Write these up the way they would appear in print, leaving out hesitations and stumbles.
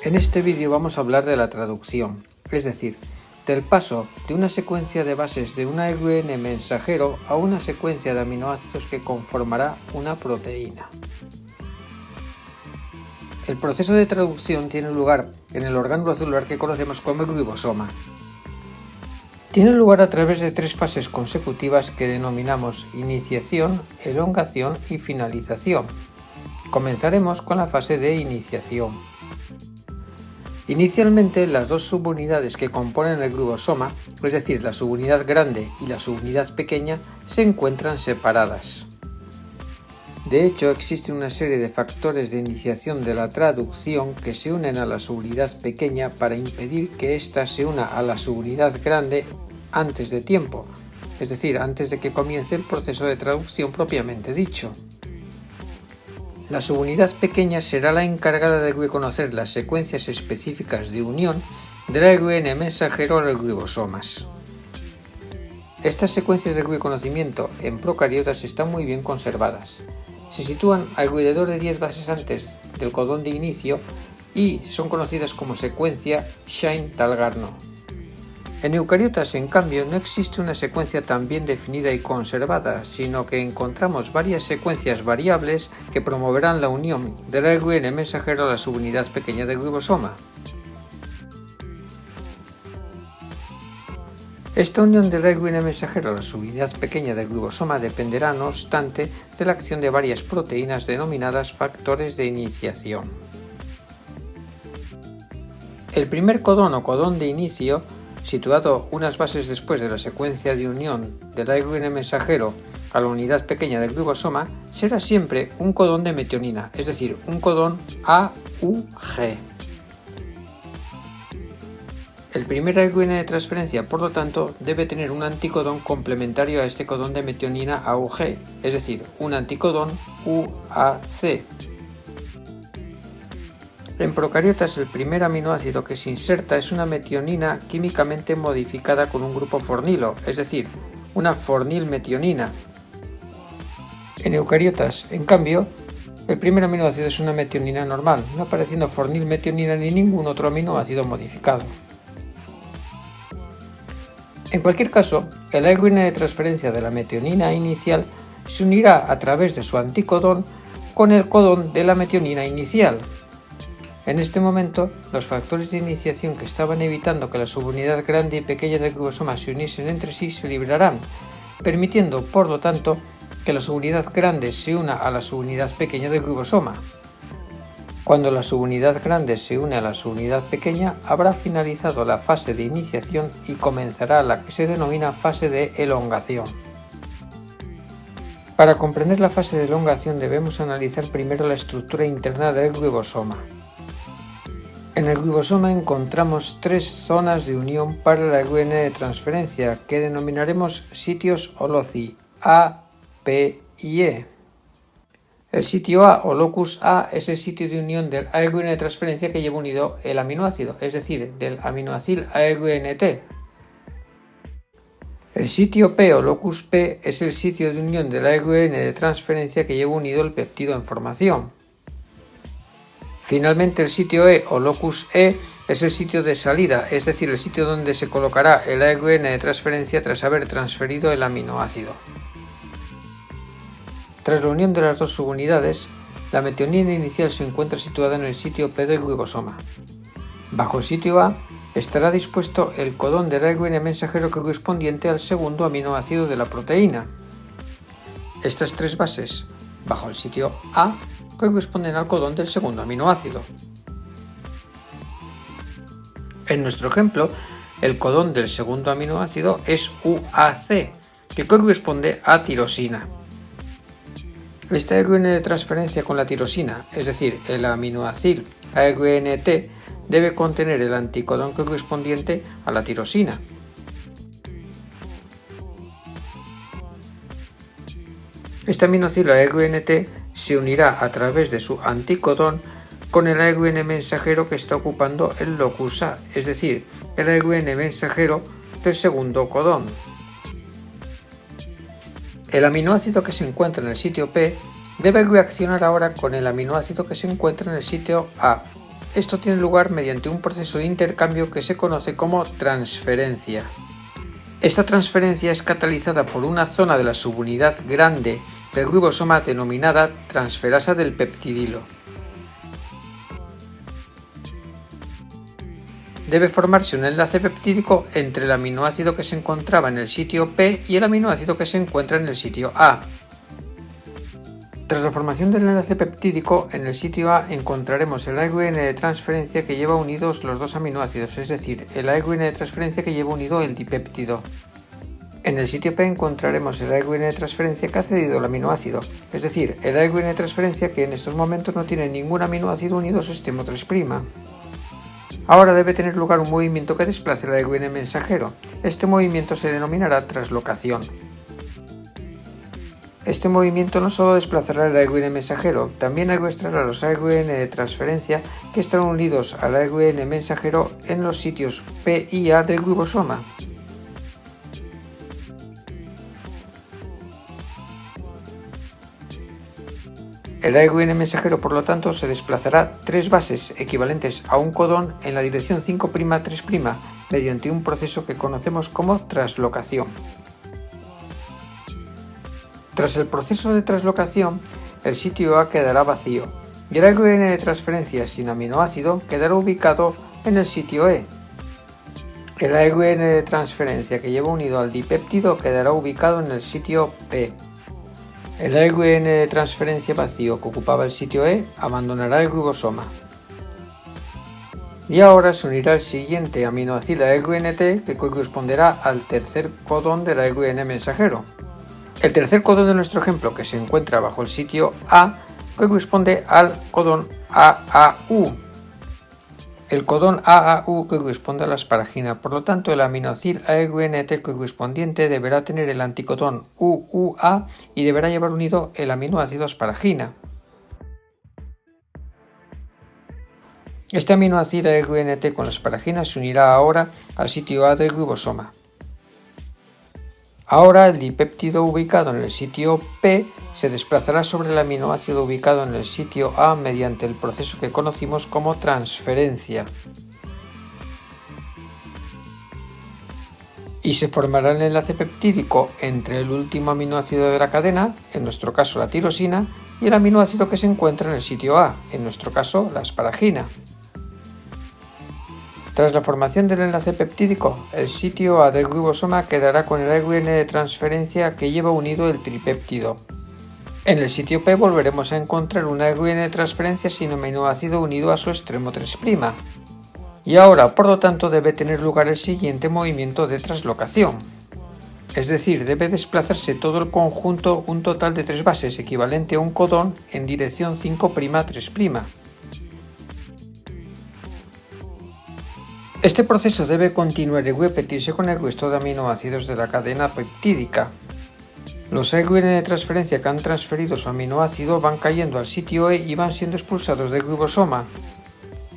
En este vídeo vamos a hablar de la traducción, es decir, del paso de una secuencia de bases de un ARN mensajero a una secuencia de aminoácidos que conformará una proteína. El proceso de traducción tiene lugar en el orgánulo celular que conocemos como el ribosoma. Tiene lugar a través de tres fases consecutivas que denominamos iniciación, elongación y finalización. Comenzaremos con la fase de iniciación. Inicialmente, las dos subunidades que componen el ribosoma, es decir, la subunidad grande y la subunidad pequeña, se encuentran separadas. De hecho, existe una serie de factores de iniciación de la traducción que se unen a la subunidad pequeña para impedir que ésta se una a la subunidad grande antes de tiempo, es decir, antes de que comience el proceso de traducción propiamente dicho. La subunidad pequeña será la encargada de reconocer las secuencias específicas de unión del ARN mensajero a los ribosomas. Estas secuencias de reconocimiento en procariotas están muy bien conservadas. Se sitúan alrededor de 10 bases antes del codón de inicio y son conocidas como secuencia Shine-Dalgarno. En eucariotas, en cambio, no existe una secuencia tan bien definida y conservada, sino que encontramos varias secuencias variables que promoverán la unión del ARN mensajero a la subunidad pequeña del ribosoma. Esta unión del ARN mensajero a la subunidad pequeña del ribosoma dependerá, no obstante, de la acción de varias proteínas denominadas factores de iniciación. El primer codón o codón de inicio, situado unas bases después de la secuencia de unión del ARN mensajero a la unidad pequeña del ribosoma, será siempre un codón de metionina, es decir, un codón AUG. El primer ARN de transferencia, por lo tanto, debe tener un anticodón complementario a este codón de metionina AUG, es decir, un anticodón UAC. En procariotas, el primer aminoácido que se inserta es una metionina químicamente modificada con un grupo fornilo, es decir, una fornilmetionina. En eucariotas, en cambio, el primer aminoácido es una metionina normal, no apareciendo fornilmetionina ni ningún otro aminoácido modificado. En cualquier caso, el ARN de transferencia de la metionina inicial se unirá a través de su anticodón con el codón de la metionina inicial. En este momento, los factores de iniciación que estaban evitando que la subunidad grande y pequeña del ribosoma se uniesen entre sí se librarán, permitiendo, por lo tanto, que la subunidad grande se una a la subunidad pequeña del ribosoma. Cuando la subunidad grande se une a la subunidad pequeña, habrá finalizado la fase de iniciación y comenzará la que se denomina fase de elongación. Para comprender la fase de elongación debemos analizar primero la estructura interna del ribosoma. En el ribosoma encontramos tres zonas de unión para el ARN de transferencia que denominaremos sitios o loci A, P y E. El sitio A o locus A es el sitio de unión del ARN de transferencia que lleva unido el aminoácido, es decir, del aminoacil ARNT. El sitio P o locus P es el sitio de unión del ARN de transferencia que lleva unido el péptido en formación. Finalmente, el sitio E o locus E es el sitio de salida, es decir, el sitio donde se colocará el ARN de transferencia tras haber transferido el aminoácido. Tras la unión de las dos subunidades, la metionina inicial se encuentra situada en el sitio P del ribosoma. Bajo el sitio A estará dispuesto el codón del ARN mensajero correspondiente al segundo aminoácido de la proteína. Estas tres bases, bajo el sitio A, corresponden al codón del segundo aminoácido. En nuestro ejemplo, el codón del segundo aminoácido es UAC, que corresponde a tirosina. Este ARN de transferencia con la tirosina, es decir, el aminoacil ARNT, debe contener el anticodón correspondiente a la tirosina. Este aminoacil ARNT se unirá a través de su anticodón con el ARN mensajero que está ocupando el locus A, es decir, el ARN mensajero del segundo codón. El aminoácido que se encuentra en el sitio P debe reaccionar ahora con el aminoácido que se encuentra en el sitio A, esto tiene lugar mediante un proceso de intercambio que se conoce como transferencia. Esta transferencia es catalizada por una zona de la subunidad grande del ribosoma denominada transferasa del peptidilo. Debe formarse un enlace peptídico entre el aminoácido que se encontraba en el sitio P y el aminoácido que se encuentra en el sitio A. Tras la formación del enlace peptídico, en el sitio A encontraremos el ARN de transferencia que lleva unidos los dos aminoácidos, es decir, el ARN de transferencia que lleva unido el dipéptido. En el sitio P encontraremos el ARN de transferencia que ha cedido el aminoácido, es decir, el ARN de transferencia que en estos momentos no tiene ningún aminoácido unido a su extremo 3'. Ahora debe tener lugar un movimiento que desplace el ARN mensajero. Este movimiento se denominará translocación. Este movimiento no solo desplazará el ARN mensajero, también arrastrará los ARN de transferencia que estarán unidos al ARN mensajero en los sitios P y A del ribosoma. El ARN mensajero, por lo tanto, se desplazará 3 bases equivalentes a un codón en la dirección 5'3' mediante un proceso que conocemos como translocación. Tras el proceso de translocación, el sitio A quedará vacío y el ARN de transferencia sin aminoácido quedará ubicado en el sitio E. El ARN de transferencia que lleva unido al dipéptido quedará ubicado en el sitio P. El ARN de transferencia vacío que ocupaba el sitio E abandonará el ribosoma. Y ahora se unirá el siguiente aminoácido ARNT que corresponderá al tercer codón del ARN mensajero. El tercer codón de nuestro ejemplo, que se encuentra bajo el sitio A, corresponde al codón AAU. El codón AAU corresponde a la asparagina, por lo tanto el aminoácido ARNT correspondiente deberá tener el anticodón UUA y deberá llevar unido el aminoácido asparagina. Este aminoácido ARNT con la asparagina se unirá ahora al sitio A del ribosoma. Ahora el dipéptido ubicado en el sitio P se desplazará sobre el aminoácido ubicado en el sitio A mediante el proceso que conocimos como transferencia. Y se formará el enlace peptídico entre el último aminoácido de la cadena, en nuestro caso la tirosina, y el aminoácido que se encuentra en el sitio A, en nuestro caso la asparagina. Tras la formación del enlace peptídico, el sitio A del ribosoma quedará con el ARN de transferencia que lleva unido el tripéptido. En el sitio P volveremos a encontrar un ARN de transferencia sin aminoácido unido a su extremo 3'. Y ahora, por lo tanto, debe tener lugar el siguiente movimiento de translocación. Es decir, debe desplazarse todo el conjunto un total de 3 bases, equivalente a un codón, en dirección 5'3'. Este proceso debe continuar y repetirse con el resto de aminoácidos de la cadena peptídica. Los ARN de transferencia que han transferido su aminoácido van cayendo al sitio E y van siendo expulsados del ribosoma.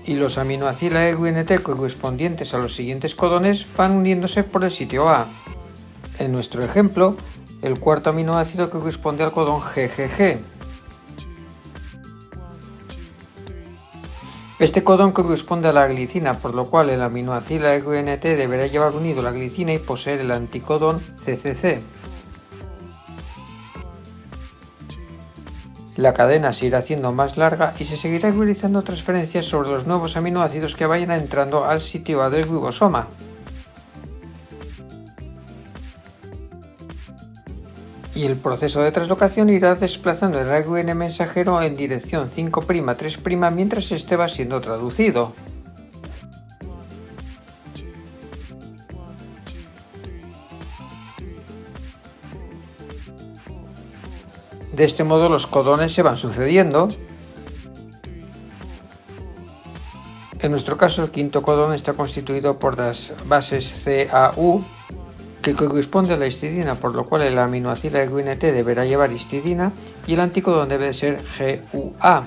Y los aminoácidos ARNT correspondientes a los siguientes codones van uniéndose por el sitio A. En nuestro ejemplo, el cuarto aminoácido corresponde al codón GGG. Este codón corresponde a la glicina, por lo cual el aminoácido ARNT deberá llevar unido la glicina y poseer el anticodón CCC. La cadena se irá haciendo más larga y se seguirá realizando transferencias sobre los nuevos aminoácidos que vayan entrando al sitio A del ribosoma. Y el proceso de translocación irá desplazando el ARN mensajero en dirección 5'3' mientras este va siendo traducido. De este modo los codones se van sucediendo. En nuestro caso el quinto codón está constituido por las bases CAU, que corresponde a la histidina, por lo cual el aminoácido ARNT deberá llevar histidina y el anticodón debe ser GUA.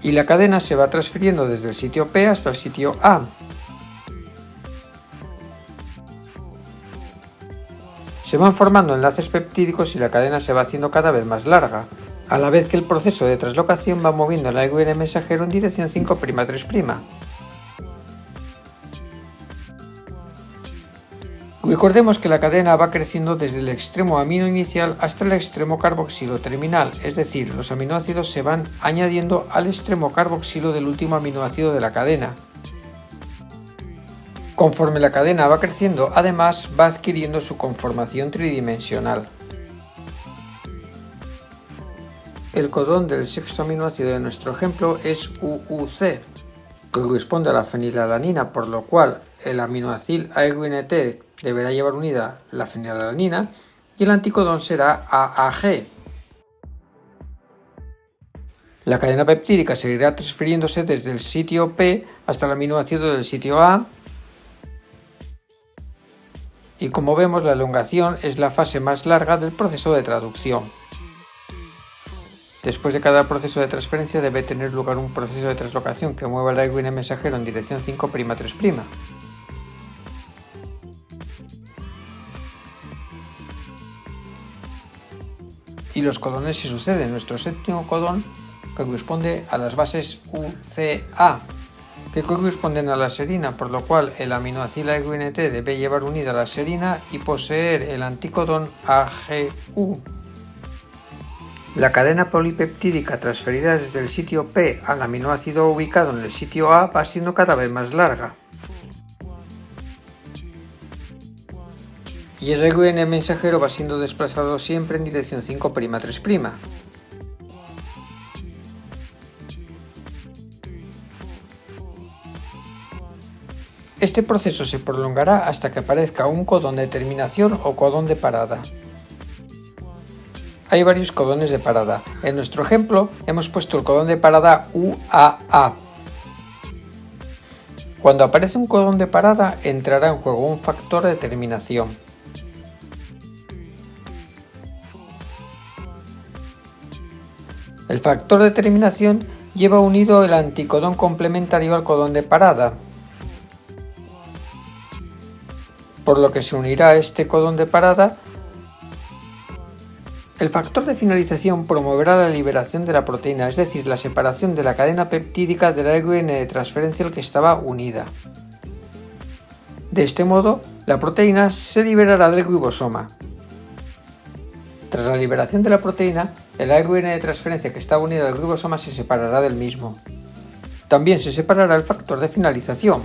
Y la cadena se va transfiriendo desde el sitio P hasta el sitio A. Se van formando enlaces peptídicos y la cadena se va haciendo cada vez más larga, a la vez que el proceso de translocación va moviendo el ARN mensajero en dirección 5'3'. Recordemos que la cadena va creciendo desde el extremo amino inicial hasta el extremo carboxilo terminal, es decir, los aminoácidos se van añadiendo al extremo carboxilo del último aminoácido de la cadena. Conforme la cadena va creciendo, además va adquiriendo su conformación tridimensional. El codón del sexto aminoácido de nuestro ejemplo es UUC, que corresponde a la fenilalanina, por lo cual el aminoacil ARNT deberá llevar unida la fenilalanina y el anticodón será AAG. La cadena peptídica seguirá transfiriéndose desde el sitio P hasta el aminoácido del sitio A, y como vemos, la elongación es la fase más larga del proceso de traducción. Después de cada proceso de transferencia debe tener lugar un proceso de translocación que mueva el ARN mensajero en dirección 5'3'. Y los codones se suceden. Nuestro séptimo codón corresponde a las bases UCA, que corresponden a la serina, por lo cual el aminoácido ARNT debe llevar unida la serina y poseer el anticodón AGU. La cadena polipeptídica transferida desde el sitio P al aminoácido ubicado en el sitio A va siendo cada vez más larga. Y el ARN mensajero va siendo desplazado siempre en dirección 5'3'. Este proceso se prolongará hasta que aparezca un codón de terminación o codón de parada. Hay varios codones de parada. En nuestro ejemplo hemos puesto el codón de parada UAA. Cuando aparece un codón de parada entrará en juego un factor de terminación. El factor de terminación lleva unido el anticodón complementario al codón de parada, por lo que se unirá este codón de parada. El factor de finalización promoverá la liberación de la proteína, es decir, la separación de la cadena peptídica del ARN de transferencia al que estaba unida. De este modo, la proteína se liberará del ribosoma. Tras la liberación de la proteína, el ARN de transferencia que estaba unido al ribosoma se separará del mismo. También se separará el factor de finalización.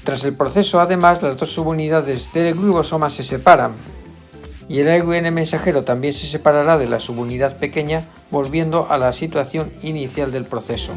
Tras el proceso, además, las dos subunidades del ribosoma se separan, y el ARN mensajero también se separará de la subunidad pequeña, volviendo a la situación inicial del proceso.